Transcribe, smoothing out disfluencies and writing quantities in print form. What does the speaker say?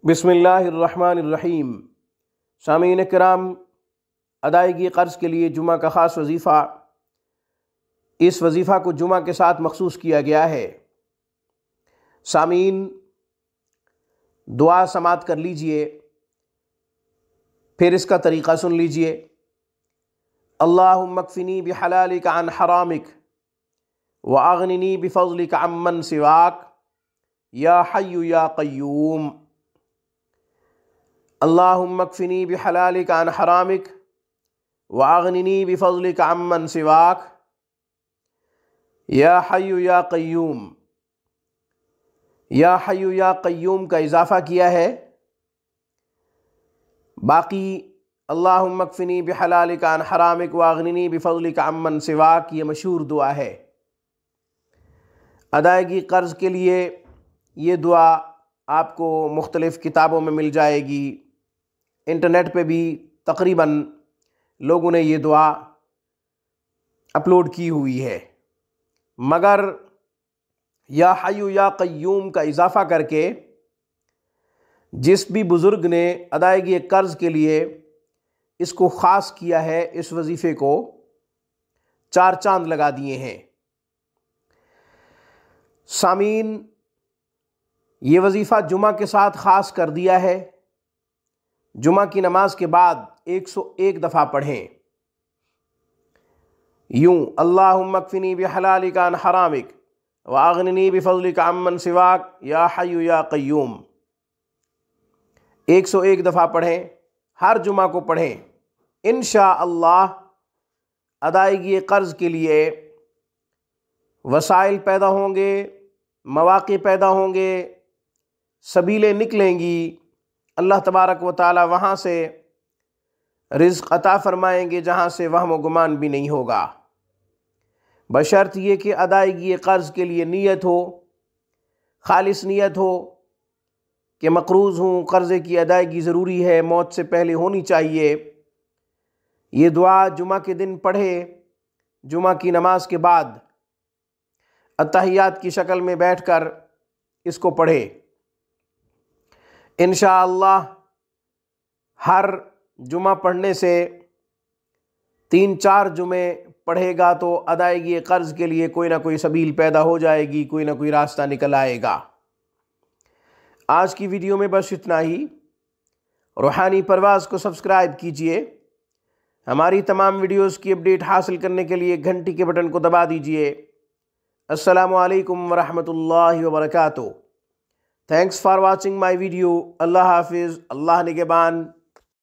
बिस्मिल्लाहिर्रहमानिर्रहीम। सामीन किराम, अदायगी क़र्ज़ के लिए जुमा का ख़ास वजीफ़ा, इस वजीफ़ा को जुमा के साथ मखसूस किया गया है। सामीन, दुआ समात कर लीजिए, फिर इसका तरीक़ा सुन लीजिए। अल्लाहुम्मा कफ़िनी बिहलालिका अन हरामिक व अग़निनी बिफ़ज़लिका अम्मन सिवाक या हय्यु या क़य्यूम। अल्लाहुम्मा कफ़िनी बिहलालिका अन हरामिक व अग़निनी बिफ़ज़लिका अम्मन सिवाक या हय्यु या क़य्यूम। या हय्यु या क़य्यूम का इजाफ़ा किया है। बाकी अल्लाहुम्मा कफ़िनी बिहलालिका अन हरामिक व अग़निनी बिफ़ज़लिका अम्मन सिवाक ये मशहूर दुआ है। अदायगी क़र्ज़ के लिए ये दुआ आपको मुख्तलिफ़ किताबों में मिल जाएगी। इंटरनेट पे भी तकरीबन लोगों ने ये दुआ अपलोड की हुई है, मगर या हय्यु या क़य्यूम का इजाफ़ा करके जिस भी बुज़ुर्ग ने अदायगी क़र्ज़ के लिए इसको ख़ास किया है, इस वजीफ़े को 4 चांद लगा दिए हैं। सामीन, ये वजीफ़ा जुमा के साथ ख़ास कर दिया है। जुमा की नमाज के बाद 101 दफ़ा पढ़ें यूँ, अल्लाहुम्मा कफ़िनी बिहलालिका अन हरामिक व अग़निनी बिफ़ज़लिका अम्मन सिवाक या हय्यु या क़य्यूम। 101 दफ़ा पढ़ें, हर जुमा को पढ़ें। इंशाअल्लाह अदायगी क़र्ज़ के लिए वसाइल पैदा होंगे, मौक़े पैदा होंगे, सबीलें निकलेंगी। अल्लाह तबारक व तआला वहाँ से रिज़्क़ अता फ़रमाएंगे जहाँ से वहम व गुमान भी नहीं होगा, बशर्त ये कि अदायगी क़र्ज़ के लिए नीयत हो, खालिस नीयत हो कि मक़रूज़ हूँ, क़र्ज़े की अदायगी ज़रूरी है, मौत से पहले होनी चाहिए। ये दुआ जुमा के दिन पढ़े, जुमा की नमाज के बाद अत्तहियात की शक्ल में बैठकर इसको पढ़े। इंशाअल्लाह हर जुमा पढ़ने से 3-4 जुमे पढ़ेगा तो अदायगी क़र्ज़ के लिए कोई ना कोई सबील पैदा हो जाएगी, कोई ना कोई रास्ता निकल आएगा। आज की वीडियो में बस इतना ही। रूहानी परवाज़ को सब्सक्राइब कीजिए। हमारी तमाम वीडियोस की अपडेट हासिल करने के लिए घंटी के बटन को दबा दीजिए। अस्सलामु अलैकुम वरहमतुल्लाहि वबरकातुहू। Thanks for watching my video. अल्लाह हाफिज़। अल्लाह निगहबान।